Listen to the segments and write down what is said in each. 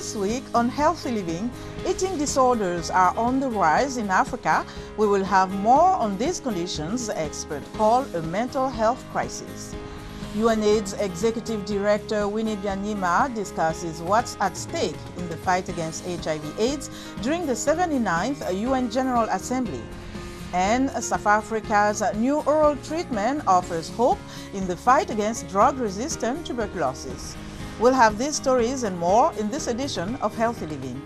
This week on Healthy Living, eating disorders are on the rise in Africa. We will have more on these conditions experts call a mental health crisis. UNAIDS Executive Director Winnie Byaniyma discusses what's at stake in the fight against HIV/AIDS during the 79th UN General Assembly. And South Africa's new oral treatment offers hope in the fight against drug-resistant tuberculosis. We'll have these stories and more in this edition of Healthy Living.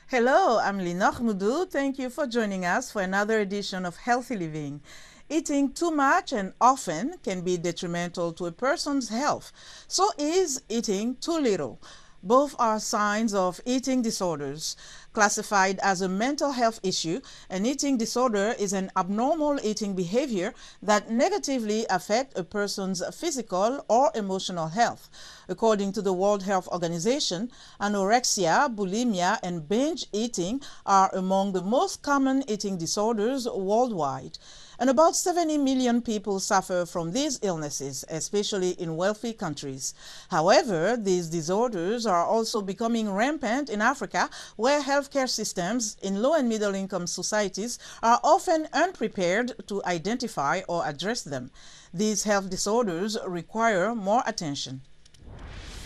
Hello, I'm Linor Moudou. Thank you for joining us for another edition of Healthy Living. Eating too much and often can be detrimental to a person's health. So is eating too little. Both are signs of eating disorders. Classified as a mental health issue, an eating disorder is an abnormal eating behavior that negatively affects a person's physical or emotional health. According to the World Health Organization, anorexia, bulimia, and binge eating are among the most common eating disorders worldwide. And about 70 million people suffer from these illnesses, especially in wealthy countries. However, these disorders are also becoming rampant in Africa, where healthcare systems in low and middle income societies are often unprepared to identify or address them. These health disorders require more attention.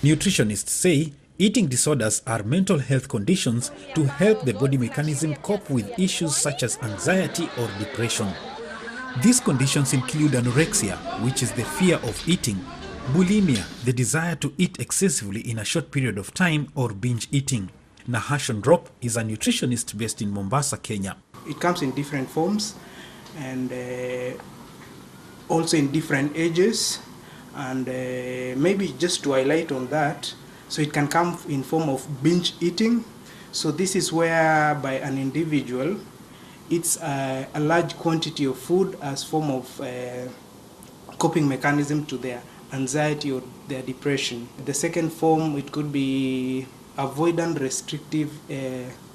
Nutritionists say eating disorders are mental health conditions to help the body mechanism cope with issues such as anxiety or depression. These conditions include anorexia, which is the fear of eating, bulimia, the desire to eat excessively in a short period of time, or binge eating. Nahashon Drop is a nutritionist based in Mombasa, Kenya. It comes in different forms and also in different ages, and maybe just to highlight on that, so it can come in form of binge eating. So this is where by an individual it's a large quantity of food as form of coping mechanism to their anxiety or their depression. The second form, it could be avoidant restrictive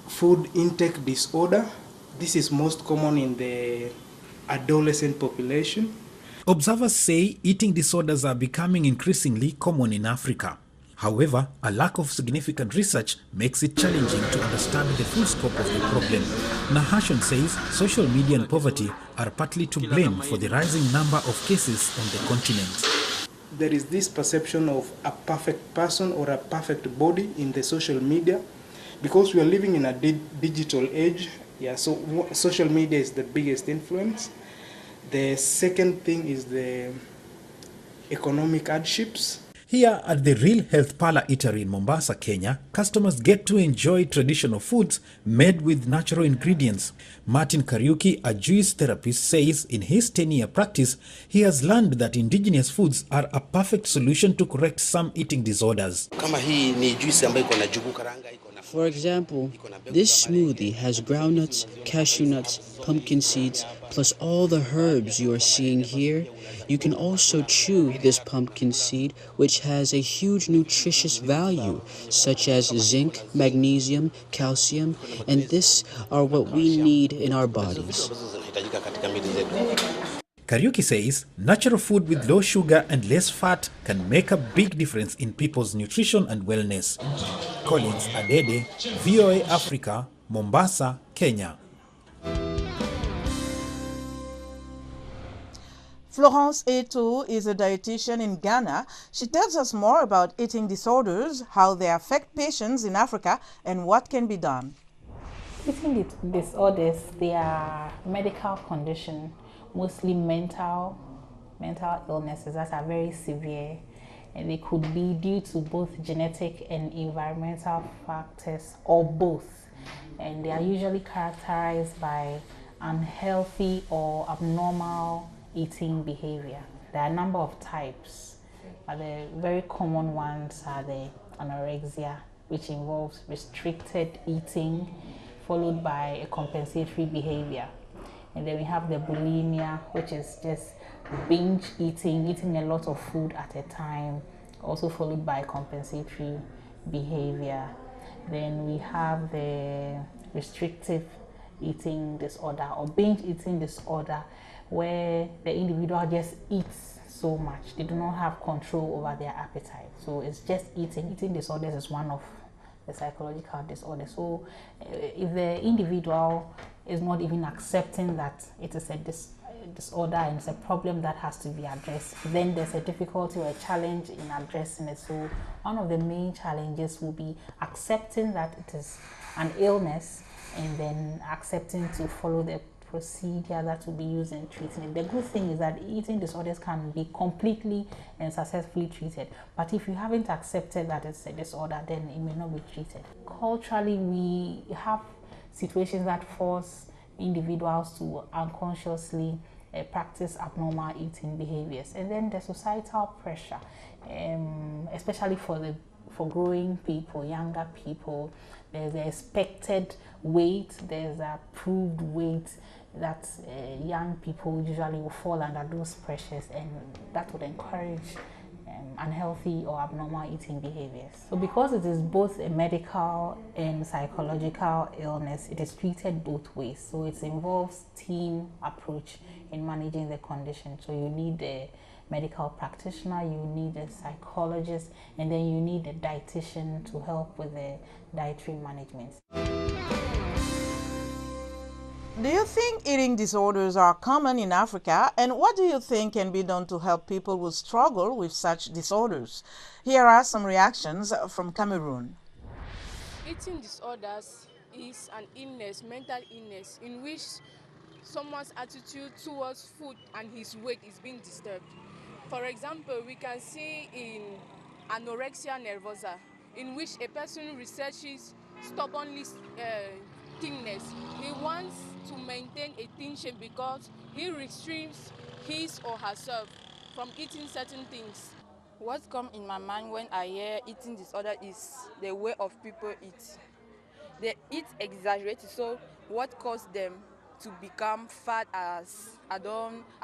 food intake disorder. This is most common in the adolescent population. Observers say eating disorders are becoming increasingly common in Africa. However, a lack of significant research makes it challenging to understand the full scope of the problem. Nahashon says social media and poverty are partly to blame for the rising number of cases on the continent. There is this perception of a perfect person or a perfect body in the social media because we are living in a digital age. So social media is the biggest influence. The second thing is the economic hardships. Here at the Real Health Parlor Eatery in Mombasa, Kenya, customers get to enjoy traditional foods made with natural ingredients. Martin Kariuki, a juice therapist, says in his 10-year practice, he has learned that indigenous foods are a perfect solution to correct some eating disorders. For example, this smoothie has groundnuts, cashew nuts, pumpkin seeds, plus all the herbs you are seeing here. You can also chew this pumpkin seed, which has a huge nutritious value, such as zinc, magnesium, calcium, and this are what we need in our bodies. Kariuki says natural food with low sugar and less fat can make a big difference in people's nutrition and wellness. Collins Adede, VOA Africa, Mombasa, Kenya. Florence Eto is a dietitian in Ghana. She tells us more about eating disorders, how they affect patients in Africa, and what can be done. Eating disorders, they are medical conditions, mostly mental illnesses that are very severe, and they could be due to both genetic and environmental factors or both, and they are usually characterized by unhealthy or abnormal eating behavior. There are a number of types, but the very common ones are the anorexia, which involves restricted eating followed by a compensatory behavior. And then we have the bulimia, which is just binge eating a lot of food at a time, also followed by compensatory behavior. Then we have the restrictive eating disorder or binge eating disorder, where the individual just eats so much. They do not have control over their appetite. So it's just eating. Eating disorders is one of the psychological disorders. So if the individual is not even accepting that it is a disorder and it's a problem that has to be addressed, then there's a difficulty or a challenge in addressing it. So one of the main challenges will be accepting that it is an illness and then accepting to follow the procedure that will be used in treating it. The good thing is that eating disorders can be completely and successfully treated, but if you haven't accepted that it's a disorder, then it may not be treated. Culturally, we have situations that force individuals to unconsciously practice abnormal eating behaviors, and then the societal pressure, especially for growing people, younger people. There's the expected weight, there's the approved weight that young people usually will fall under those pressures, and that would encourage unhealthy or abnormal eating behaviors. So because it is both a medical and psychological illness, it is treated both ways. So it involves team approach in managing the condition. So you need a medical practitioner, you need a psychologist, and then you need a dietitian to help with the dietary management. Do you think eating disorders are common in Africa, and what do you think can be done to help people who struggle with such disorders? Here are some reactions from Cameroon. Eating disorders is an illness, mental illness, in which someone's attitude towards food and his weight is being disturbed. For example, we can see in anorexia nervosa, in which a person researches stubbornly thinness. He wants to maintain a thin shape because he restricts his or herself from eating certain things. What comes in my mind when I hear eating disorder is the way of people eat. They eat exaggerated, so what caused them to become fat as I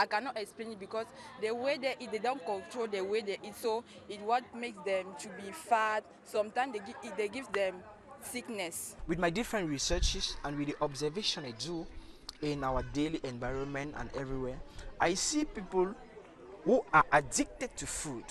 cannot explain it, because the way they eat, they don't control the way they eat, so it what makes them to be fat. Sometimes they give them sickness. With my different researches and with the observation I do in our daily environment and everywhere, I see people who are addicted to food.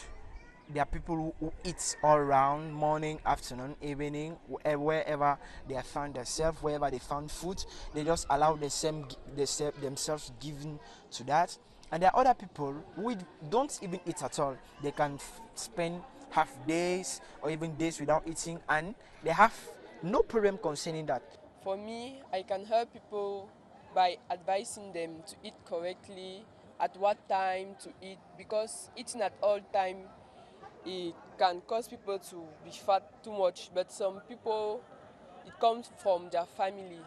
There are people who eat all around, morning, afternoon, evening, wherever they have found themselves, wherever they found food, they just allow themselves given to that. And there are other people who don't even eat at all. They can spend half days or even days without eating, and they have no problem concerning that. For me, I can help people by advising them to eat correctly, at what time to eat, because eating at all time, it can cause people to be fat too much, but some people, it comes from their family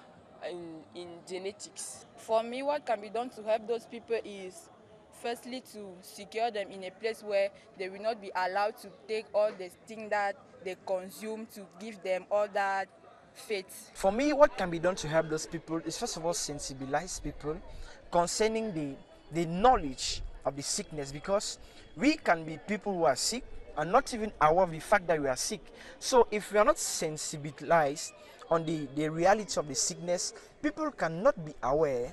and in genetics. For me, what can be done to help those people is firstly to secure them in a place where they will not be allowed to take all the things that they consume to give them all that faith. For me, what can be done to help those people is first of all sensibilize people concerning the knowledge of the sickness, because we can be people who are sick and not even aware of the fact that we are sick. So if we are not sensibilized on the reality of the sickness, people cannot be aware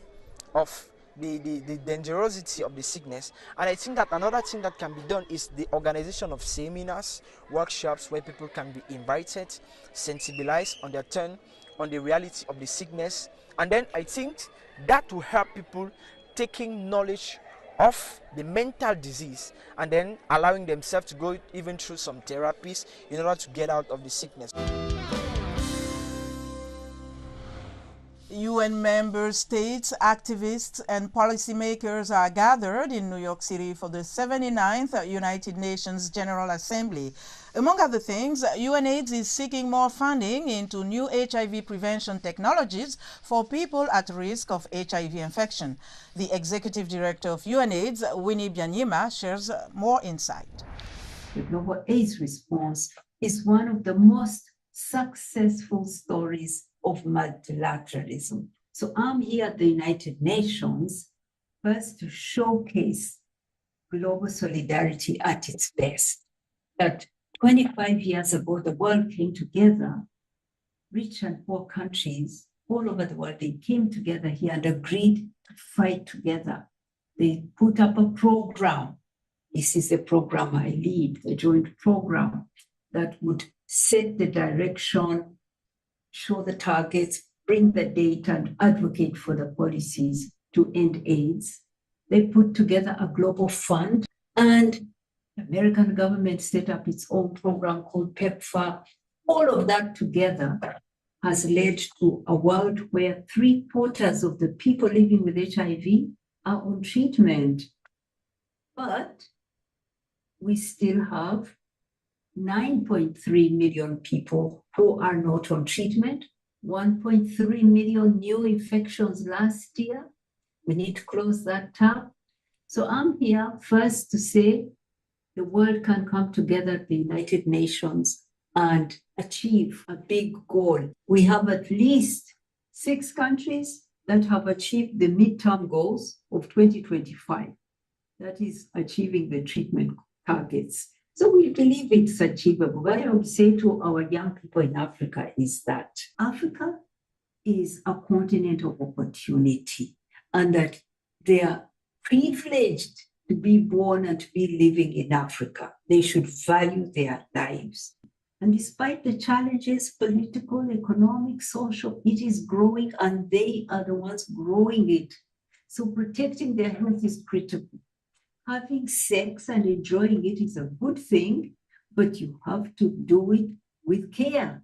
of the dangerosity of the sickness. And I think that another thing that can be done is the organization of seminars, workshops where people can be invited, sensibilized on their turn on the reality of the sickness. And then I think that will help people taking knowledge of the mental disease and then allowing themselves to go even through some therapies in order to get out of the sickness. UN member states, activists, and policymakers are gathered in New York City for the 79th United Nations General Assembly. Among other things, UNAIDS is seeking more funding into new HIV prevention technologies for people at risk of HIV infection. The executive director of UNAIDS, Winnie Byaniyma, shares more insight. The global AIDS response is one of the most successful stories of multilateralism. So I'm here at the United Nations first to showcase global solidarity at its best, that 25 years ago, the world came together, rich and poor countries all over the world, they came together here and agreed to fight together. They put up a program. This is the program I lead, the joint program that would set the direction, show the targets, bring the data, and advocate for the policies to end AIDS. They put together a global fund, and the American government set up its own program called PEPFAR. All of that together has led to a world where 3/4 of the people living with HIV are on treatment. But we still have 9.3 million people who are not on treatment, 1.3 million new infections last year. We need to close that tab. So I'm here first to say the world can come together at the United Nations and achieve a big goal. We have at least 6 countries that have achieved the midterm goals of 2025. That is achieving the treatment targets. So we believe it's achievable. What I would say to our young people in Africa is that Africa is a continent of opportunity, and that they are privileged to be born and to be living in Africa. They should value their lives. And despite the challenges, political, economic, social, it is growing, and they are the ones growing it. So protecting their health is critical. Having sex and enjoying it is a good thing, but you have to do it with care.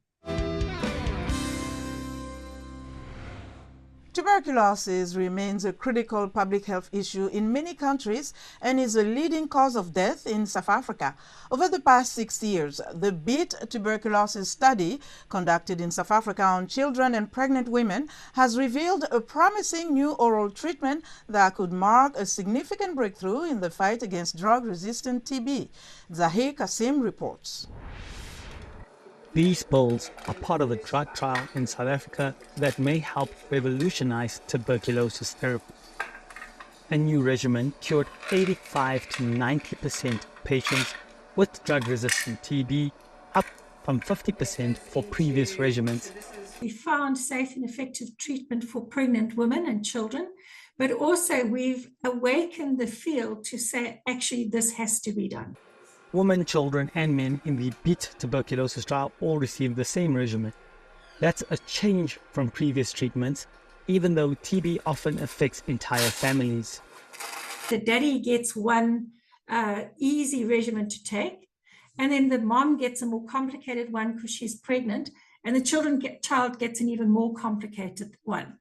Tuberculosis remains a critical public health issue in many countries and is a leading cause of death in South Africa. Over the past 6 years, the BEAT tuberculosis study conducted in South Africa on children and pregnant women has revealed a promising new oral treatment that could mark a significant breakthrough in the fight against drug-resistant TB. Zahir Kasim reports. These pills are part of a drug trial in South Africa that may help revolutionize tuberculosis therapy. A new regimen cured 85 to 90% of patients with drug-resistant TB, up from 50% for previous regimens. We found safe and effective treatment for pregnant women and children, but also we've awakened the field to say, actually, this has to be done. Women, children, and men in the BEAT tuberculosis trial all received the same regimen. That's a change from previous treatments, even though TB often affects entire families. The daddy gets one easy regimen to take, and then the mom gets a more complicated one because she's pregnant, and the child gets an even more complicated one.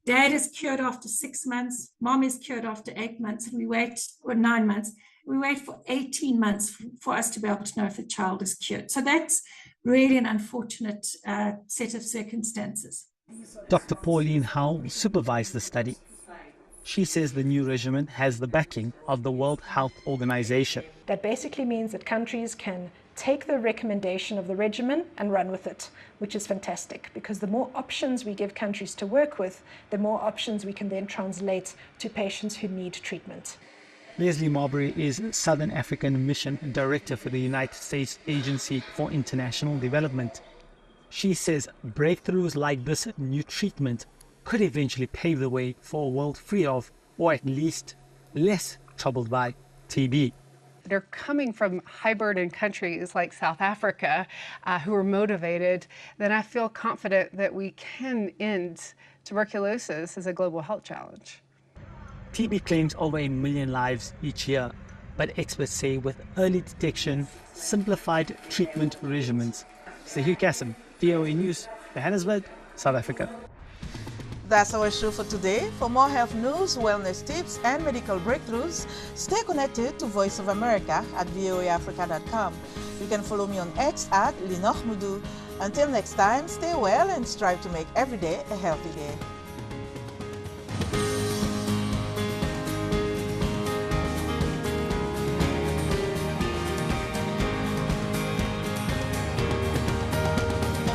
Dad is cured after 6 months, mom is cured after 8 months, and we wait for 9 months. We wait for 18 months for us to be able to know if the child is cured. So that's really an unfortunate set of circumstances. Dr. Pauline Howe supervised the study. She says the new regimen has the backing of the World Health Organization. That basically means that countries can take the recommendation of the regimen and run with it, which is fantastic, because the more options we give countries to work with, the more options we can then translate to patients who need treatment. Leslie Marbury is Southern African Mission Director for the United States Agency for International Development. She says breakthroughs like this new treatment could eventually pave the way for a world free of, or at least less troubled by, TB. They're coming from high-burden countries like South Africa who are motivated. Then I feel confident that we can end tuberculosis as a global health challenge. TB claims over 1 million lives each year, but experts say with early detection, simplified treatment regimens. Zahir Kasim, VOA News, Johannesburg, South Africa. That's our show for today. For more health news, wellness tips, and medical breakthroughs, stay connected to Voice of America at voaafrica.com. You can follow me on X at Linoch Mudu. Until next time, stay well and strive to make every day a healthy day.